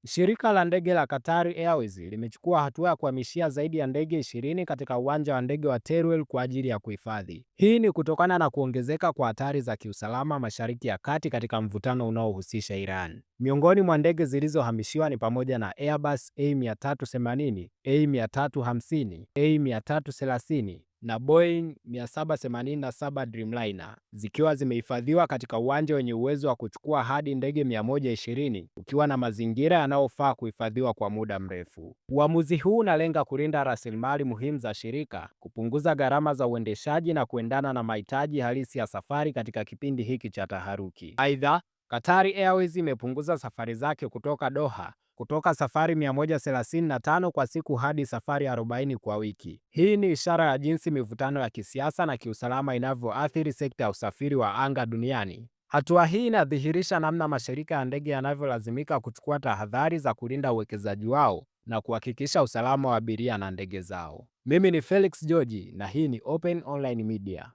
Shirika la ndege la Qatar Airways limechukua hatua ya kuhamishia zaidi ya ndege 20 katika uwanja wa ndege wa Teruel kwa ajili ya kuhifadhi. Hii ni kutokana na kuongezeka kwa hatari za kiusalama Mashariki ya Kati katika mvutano unaohusisha Iran. Miongoni mwa ndege zilizohamishiwa ni pamoja na Airbus A380, A350, A330 na Boeing 787 Dreamliner, zikiwa zimehifadhiwa katika uwanja wenye uwezo wa kuchukua hadi ndege 120, ukiwa na mazingira yanayofaa kuhifadhiwa kwa muda mrefu. Uamuzi huu unalenga kulinda rasilimali muhimu za shirika, kupunguza gharama za uendeshaji na kuendana na mahitaji halisi ya safari katika kipindi hiki cha taharuki. Aidha, Qatar Airways imepunguza safari zake kutoka Doha kutoka safari 135 kwa siku hadi safari 40 kwa wiki. Hii ni ishara ya jinsi mivutano ya kisiasa na kiusalama inavyoathiri sekta ya usafiri wa anga duniani. Hatua hii inadhihirisha namna mashirika ya ndege yanavyolazimika kuchukua tahadhari za kulinda uwekezaji wao na kuhakikisha usalama wa abiria na ndege zao. Mimi ni Felix George na hii ni Open Online Media.